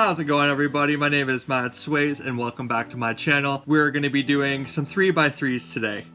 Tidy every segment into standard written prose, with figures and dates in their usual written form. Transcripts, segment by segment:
How's it going, everybody? My name is Matt Swayz and welcome back to my channel. We're going to be doing some 3x3s today.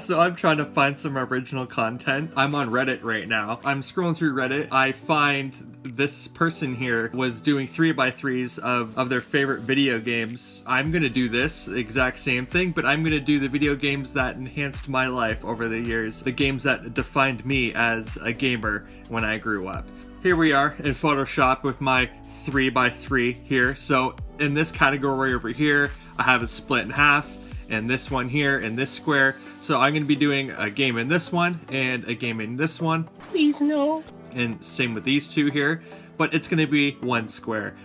So I'm trying to find some original content. I'm on Reddit right now. I'm scrolling through Reddit. I find this person here was doing 3x3s of their favorite video games. I'm going to do this exact same thing, but I'm going to do the video games that enhanced my life over the years. The games that defined me as a gamer when I grew up. Here we are in Photoshop with my 3x3 here. So in this category over here, I have it split in half, and this one here in this square. So I'm going to be doing a game in this one and a game in this one. Please no. And same with these two here, but it's going to be one square.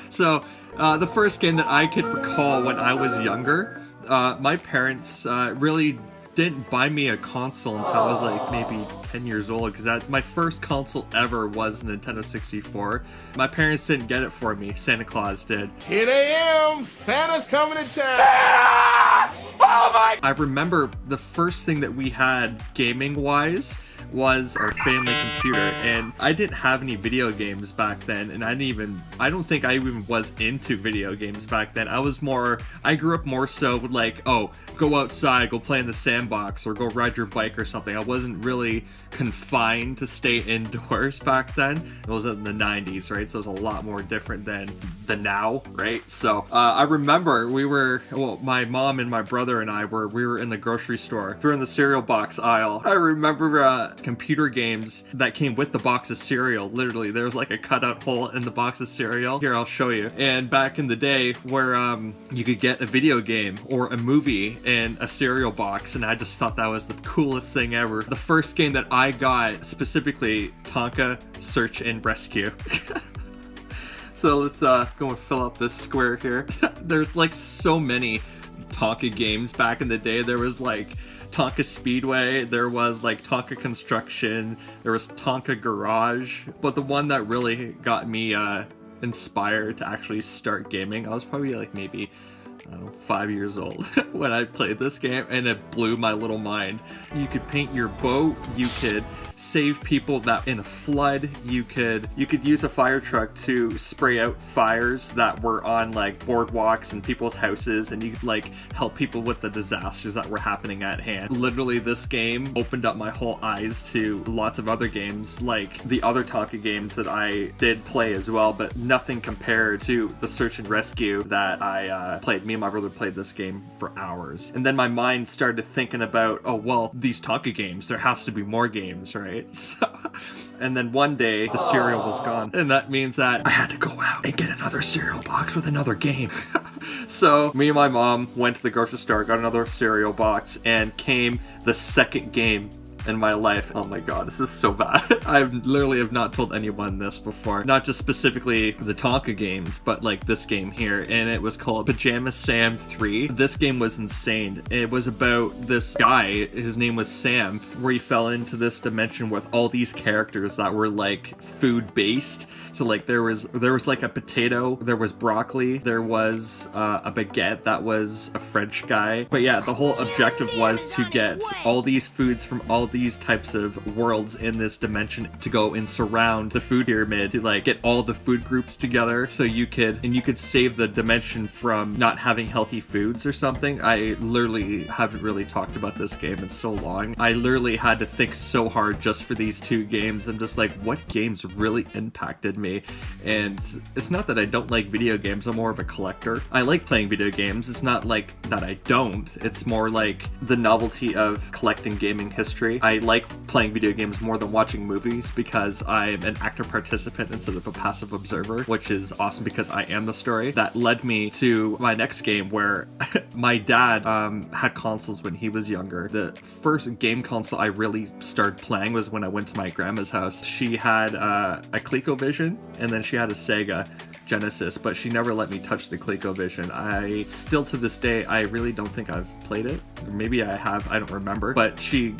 So the first game that I could recall when I was younger, my parents really didn't buy me a console until I was like maybe 10 years old, because my first console ever was Nintendo 64. My parents didn't get it for me, Santa Claus did. 10 a.m. Santa's coming to town. Santa! Oh my! I remember the first thing that we had gaming wise was our family computer, and I didn't have any video games back then, and I don't think I even was into video games back then. I grew up more so with like, oh, go outside, go play in the sandbox, or go ride your bike or something. I wasn't really confined to stay indoors back then. It was in the 90s, right? So it was a lot more different than the now, right? So I remember my mom and my brother and I were in the grocery store. We were in the cereal box aisle. I remember computer games that came with the box of cereal. Literally, there was like a cutout hole in the box of cereal. Here, I'll show you. And back in the day where you could get a video game or a movie in a cereal box, and I just thought that was the coolest thing ever. The first game that I got, specifically Tonka Search and Rescue. So let's go and fill up this square here. There's like so many Tonka games back in the day. There was like Tonka Speedway, there was like Tonka Construction, there was Tonka Garage, but the one that really got me inspired to actually start gaming, I was probably like maybe 5 years old when I played this game, and it blew my little mind. You could paint your boat, you could save people that in a flood, you could use a fire truck to spray out fires that were on like boardwalks and people's houses, and you could like help people with the disasters that were happening at hand. Literally, this game opened up my whole eyes to lots of other games, like the other Tonka games that I did play as well, but nothing compared to the Search and Rescue that I played. Me and my brother played this game for hours, and then my mind started thinking about, oh well, these Tonka games, there has to be more games, right? So, and then one day the cereal was gone, and that means that I had to go out and get another cereal box with another game. So me and my mom went to the grocery store, got another cereal box, and came the second game in my life. Oh my god, this is so bad. I literally have not told anyone this before. Not just specifically the Tonka games, but like this game here, and it was called Pajama Sam 3. This game was insane. It was about this guy, his name was Sam, where he fell into this dimension with all these characters that were like food based. So like there was like a potato, there was broccoli, there was a baguette that was a French guy. But yeah, the whole objective was to get all these foods from all these types of worlds in this dimension to go and surround the food pyramid to like get all the food groups together, so you could save the dimension from not having healthy foods or something. I literally haven't really talked about this game in so long. I literally had to think so hard just for these two games. I'm just like, what games really impacted me? And it's not that I don't like video games, I'm more of a collector. I like playing video games. It's not like that I don't. It's more like the novelty of collecting gaming history. I like playing video games more than watching movies because I'm an active participant instead of a passive observer, which is awesome because I am the story. That led me to my next game where my dad had consoles when he was younger. The first game console I really started playing was when I went to my grandma's house. She had a ColecoVision, and then she had a Sega Genesis, but she never let me touch the ColecoVision. I still to this day, I really don't think I've played it. Maybe I have, I don't remember. But she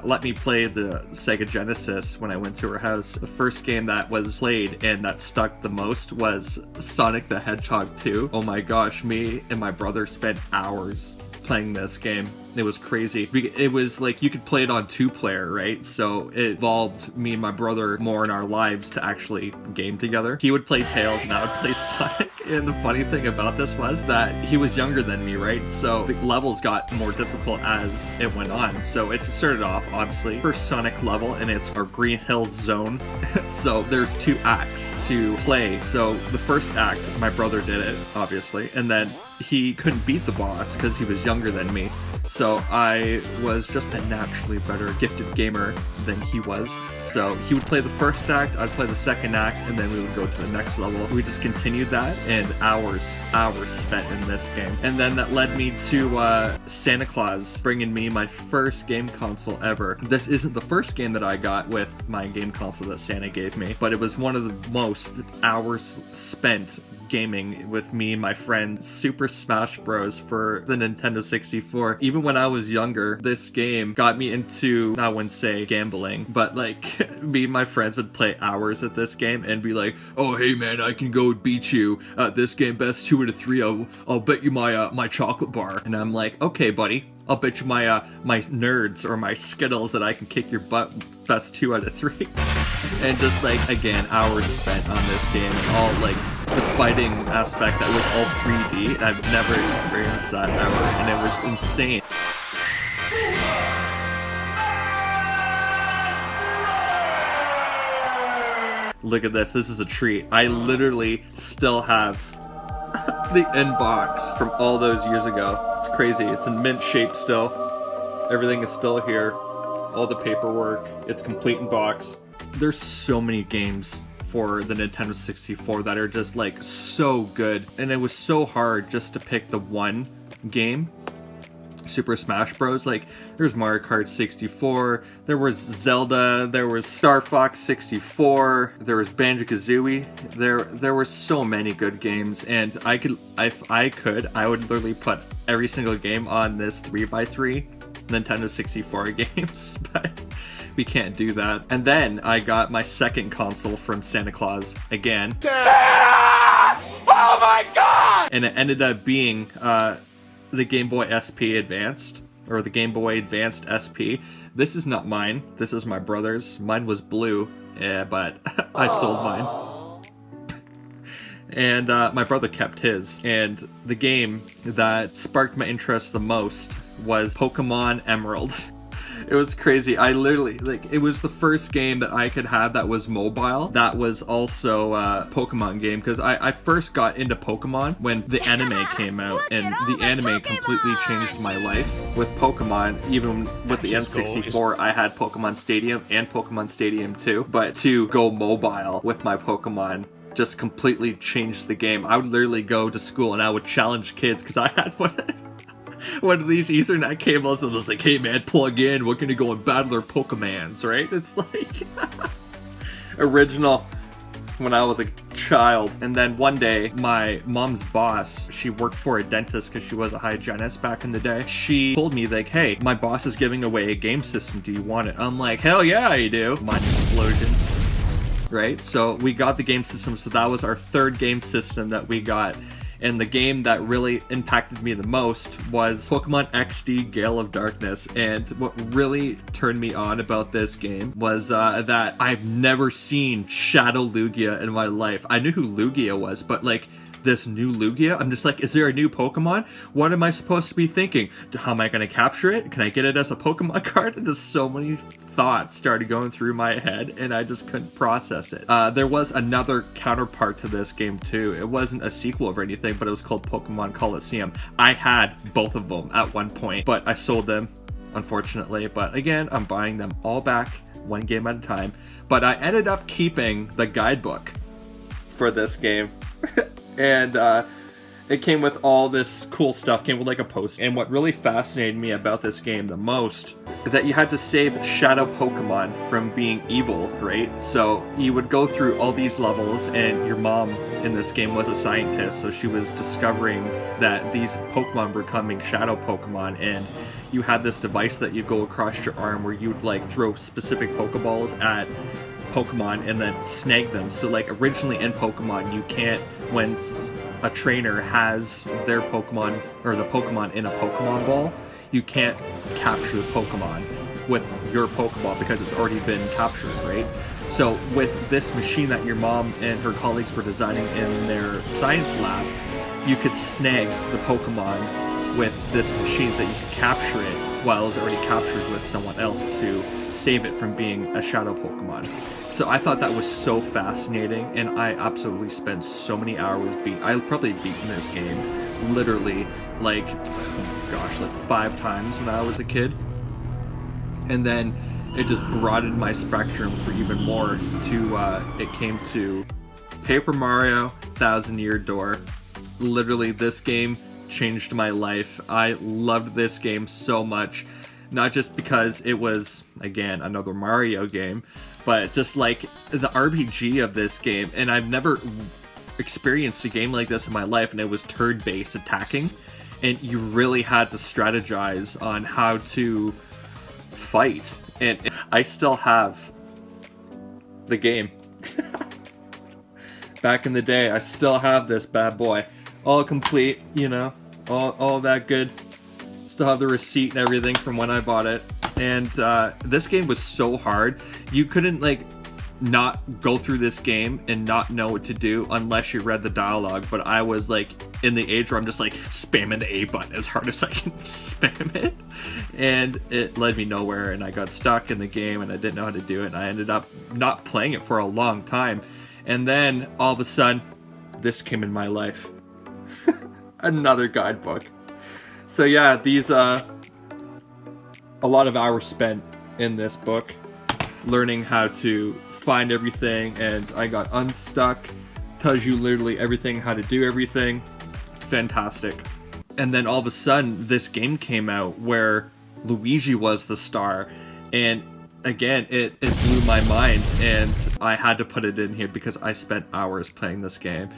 let me play the Sega Genesis when I went to her house. The first game that was played and that stuck the most was Sonic the Hedgehog 2. Oh my gosh, me and my brother spent hours playing this game. It was crazy. It was like you could play it on 2-player, right? So it involved me and my brother more in our lives to actually game together. He would play Tails and I would play Sonic. And the funny thing about this was that he was younger than me, right? So the levels got more difficult as it went on. So it started off, obviously, first Sonic level, and it's our Green Hills zone. So there's 2 acts to play. So the first act, my brother did it, obviously, and then he couldn't beat the boss because he was younger than me. So I was just a naturally better gifted gamer than he was. So he would play the first act, I'd play the second act, and then we would go to the next level. We just continued that, and hours spent in this game. And then that led me to Santa Claus bringing me my first game console ever. This isn't the first game that I got with my game console that Santa gave me, but it was one of the most hours spent gaming with me and my friends. Super Smash Bros. For the Nintendo 64. Even when I was younger, this game got me into, I wouldn't say gambling, but like me and my friends would play hours at this game and be like, oh hey man, I can go beat you at this game, best 2 out of 3. I'll bet you my chocolate bar. And I'm like, okay buddy, I'll bet you my my nerds or my Skittles that I can kick your butt, best 2 out of 3. And just like, again, hours spent on this game, and all like the fighting aspect that was all 3D, and I've never experienced that ever, and it was insane. Look at this is a treat. I literally still have the inbox from all those years ago. It's crazy. It's in mint shape still. Everything is still here. All the paperwork. It's complete in box. There's so many games for the Nintendo 64 that are just like so good, and it was so hard just to pick the one game. Super Smash Bros. Like, there's Mario Kart 64, there was Zelda, there was Star Fox 64, there was Banjo-Kazooie. There were so many good games, and if I could, I would literally put every single game on this 3x3 Nintendo 64 games, but we can't do that. And then I got my second console from Santa Claus again. Santa! Oh my god! And it ended up being the Game Boy SP Advanced, or the Game Boy Advanced SP. This is not mine. This is my brother's. Mine was blue, but I sold mine. And my brother kept his. And the game that sparked my interest the most was Pokemon Emerald. It was crazy. I literally, like, it was the first game that I could have that was mobile. That was also a Pokemon game, because I first got into Pokemon when the anime came out, and the anime completely changed my life with Pokemon. Even with the N64, I had Pokemon Stadium and Pokemon Stadium 2, but to go mobile with my Pokemon just completely changed the game. I would literally go to school and I would challenge kids, because I had one of these Ethernet cables, and it was like, hey man, plug in, we're gonna go and battle our Pokemons, right? It's like original when I was a child. And then one day, my mom's boss, she worked for a dentist because she was a hygienist back in the day. She told me like, hey, my boss is giving away a game system, do you want it? I'm like, hell yeah I do. Mind explosion. Right? So we got the game system, so that was our third game system that we got. And the game that really impacted me the most was Pokemon XD Gale of Darkness. And what really turned me on about this game was that I've never seen Shadow Lugia in my life. I knew who Lugia was, but like this new Lugia, I'm just like, is there a new Pokemon? What am I supposed to be thinking? How am I going to capture it? Can I get it as a Pokemon card? And just so many thoughts started going through my head, and I just couldn't process it. There was another counterpart to this game too. It wasn't a sequel or anything, but it was called Pokemon Coliseum. I had both of them at one point, but I sold them, unfortunately. But again, I'm buying them all back, one game at a time. But I ended up keeping the guidebook for this game. And it came with all this cool stuff, came with like a post. And what really fascinated me about this game the most is that you had to save Shadow Pokemon from being evil, right? So you would go through all these levels, and your mom in this game was a scientist, so she was discovering that these Pokemon were becoming Shadow Pokemon, and you had this device that you go across your arm where you would like throw specific Pokeballs at Pokemon and then snag them. So like originally in Pokemon, you can't, when a trainer has their Pokemon or the Pokemon in a Pokemon ball, you can't capture the Pokemon with your Pokeball because it's already been captured, right? So with this machine that your mom and her colleagues were designing in their science lab, you could snag the Pokemon with this machine that you could capture it while it was already captured with someone else to save it from being a shadow Pokemon. So I thought that was so fascinating, and I absolutely spent so many hours I probably beaten this game literally like 5 times when I was a kid. And then it just broadened my spectrum for even more it came to Paper Mario Thousand Year Door. Literally, this game changed my life. I loved this game so much, not just because it was, again, another Mario game, but just like the RPG of this game. And I've never experienced a game like this in my life, and it was turn-based attacking, and you really had to strategize on how to fight. And I still have the game. Back in the day, I still have this bad boy. All complete, all that good. Still have the receipt and everything from when I bought it. And this game was so hard. You couldn't not go through this game and not know what to do unless you read the dialogue. But I was in the age where I'm just spamming the A button as hard as I can spam it. And it led me nowhere, and I got stuck in the game and I didn't know how to do it. And I ended up not playing it for a long time. And then all of a sudden, this came in my life. Another guidebook. So yeah, these a lot of hours spent in this book learning how to find everything, and I got unstuck. Tells you literally everything, how to do everything. Fantastic. And then all of a sudden this game came out where Luigi was the star, and again it blew my mind, and I had to put it in here because I spent hours playing this game.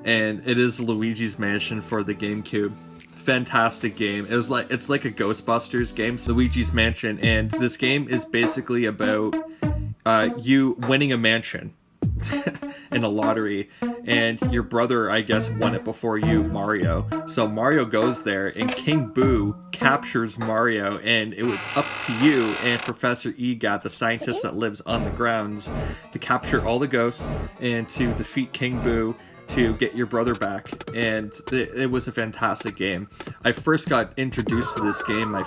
And it is Luigi's Mansion for the GameCube. Fantastic game. It's like a Ghostbusters game, Luigi's Mansion, and this game is basically about you winning a mansion in a lottery, and your brother, I guess, won it before you, Mario. So Mario goes there, and King Boo captures Mario, and it's up to you and Professor Egat, the scientist that lives on the grounds, to capture all the ghosts and to defeat King Boo to get your brother back. And it was a fantastic game. I first got introduced to this game, I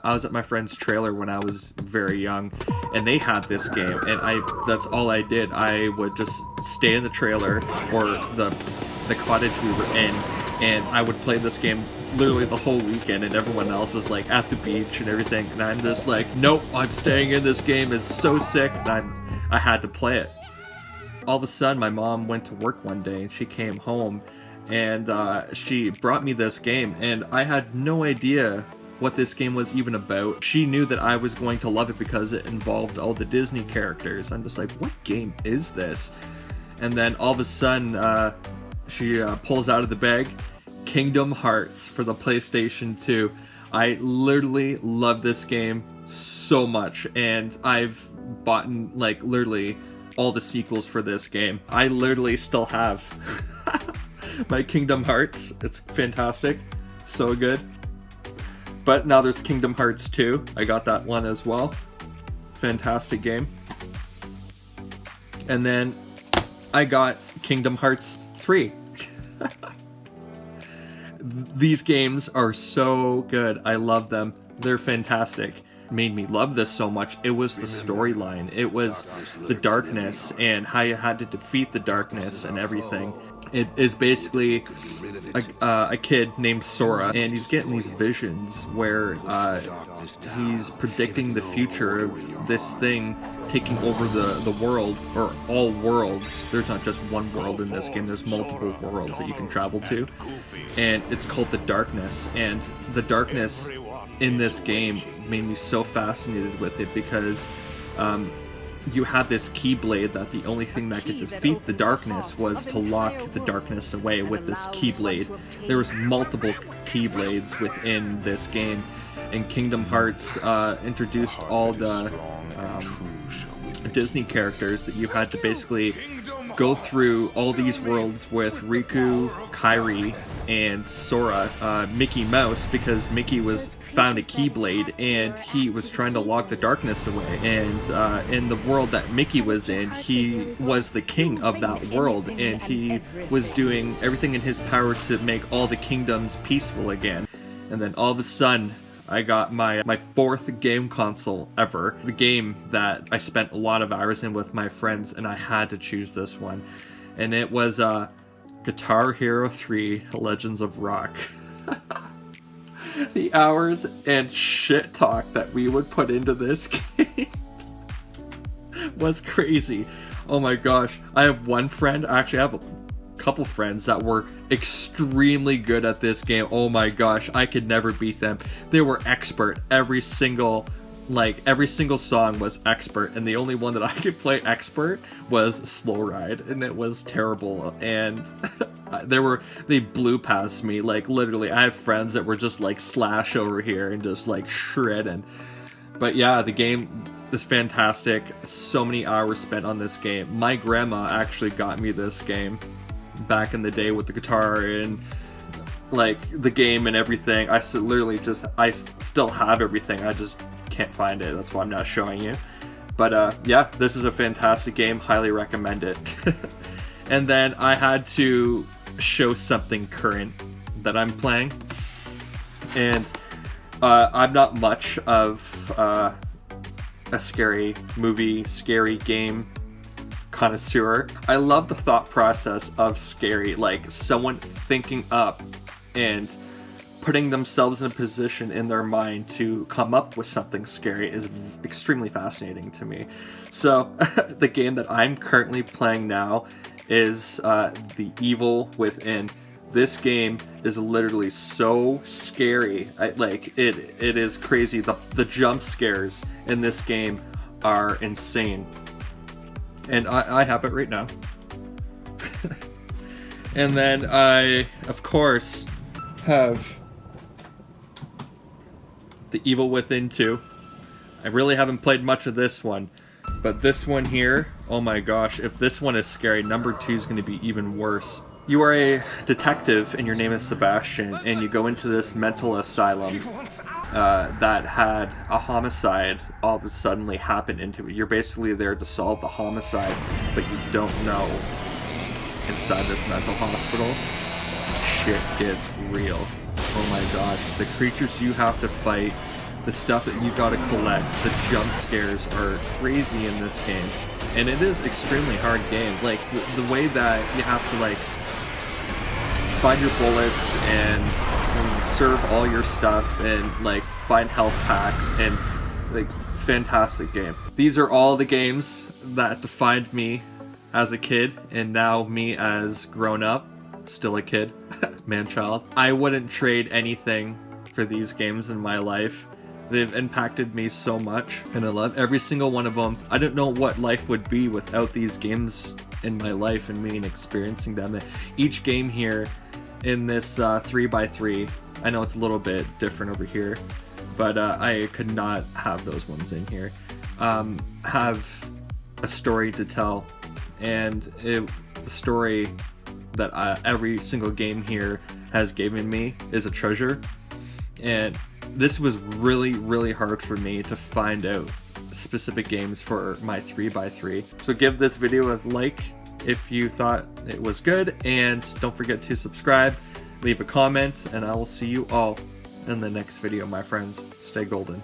was at my friend's trailer when I was very young, and they had this game, and that's all I did. I would just stay in the trailer or the cottage we were in, and I would play this game literally the whole weekend, and everyone else was at the beach and everything, and I'm just nope, I'm staying in this game. It's so sick, and I had to play it. All of a sudden, my mom went to work one day, and she came home, and she brought me this game, and I had no idea what this game was even about. She knew that I was going to love it because it involved all the Disney characters. I'm just what game is this? And then all of a sudden, she pulls out of the bag Kingdom Hearts for the PlayStation 2. I literally love this game so much, and I've bought literally all the sequels for this game. I literally still have my Kingdom Hearts. It's fantastic. So good. But now there's Kingdom Hearts 2. I got that one as well. Fantastic game. And then I got Kingdom Hearts 3. These games are so good. I love them. They're fantastic. Made me love this so much. It was the storyline. It was the darkness and how you had to defeat the darkness and everything. It is basically a kid named Sora, and he's getting these visions where he's predicting the future of this thing taking over the world, or all worlds. There's not just one world in this game, there's multiple worlds that you can travel to, and it's called the darkness. And the darkness in this game made me so fascinated with it because you had this keyblade that the only thing that could defeat the darkness was to lock the darkness away with this keyblade. There was multiple keyblades within this game, and Kingdom Hearts introduced all the Disney characters that you had to basically go through all these worlds with Riku, Kairi, and Sora, Mickey Mouse, because Mickey found a Keyblade and he was trying to lock the darkness away. And in the world that Mickey was in, he was the king of that world, and he was doing everything in his power to make all the kingdoms peaceful again. And then all of a sudden, I got my fourth game console ever. The game that I spent a lot of hours in with my friends, and I had to choose this one. And it was Guitar Hero 3 Legends of Rock. The hours and shit talk that we would put into this game was crazy. Oh my gosh. I have one friend, actually I have a couple friends that were extremely good at this game. Oh my gosh, I could never beat them. They were expert. Every single song was expert, and the only one that I could play expert was Slow Ride, and it was terrible. And they blew past me. Like literally, I have friends that were just like Slash over here and just like shredding. But yeah, the game is fantastic. So many hours spent on this game. My grandma actually got me this game back in the day with the guitar and like the game and everything. I still have everything. I just can't find it. That's why I'm not showing you. But yeah, this is a fantastic game. Highly recommend it. And then I had to show something current that I'm playing. And I'm not much of a scary movie, scary game connoisseur. I love the thought process of scary, like someone thinking up and putting themselves in a position in their mind to come up with something scary is extremely fascinating to me. So the game that I'm currently playing now is The Evil Within. This game is literally so scary. It is crazy. The jump scares in this game are insane. And I have it right now. And then I, of course, have The Evil Within 2. I really haven't played much of this one. But this one here, oh my gosh, if this one is scary, number 2 is going to be even worse. You are a detective and your name is Sebastian, and you go into this mental asylum that had a homicide all of a sudden happen into it. You're basically there to solve the homicide, but you don't know inside this mental hospital. Shit gets real. Oh my gosh. The creatures you have to fight, the stuff that you gotta collect, the jump scares are crazy in this game. And it is extremely hard game. Like, the way that you have to, find your bullets and conserve all your stuff and find health packs, and fantastic game. These are all the games that defined me as a kid, and now me as grown up, still a kid, man-child. I wouldn't trade anything for these games in my life. They've impacted me so much, and I love every single one of them. I don't know what life would be without these games in my life and me and experiencing them. Each game here in this 3x3, I know it's a little bit different over here, but I could not have those ones in here. Have a story to tell, and the story that every single game here has given me is a treasure. And this was really, really hard for me to find out specific games for my 3x3. So give this video a like if you thought it was good, and don't forget to subscribe, leave a comment, and I will see you all in the next video, my friends. Stay golden.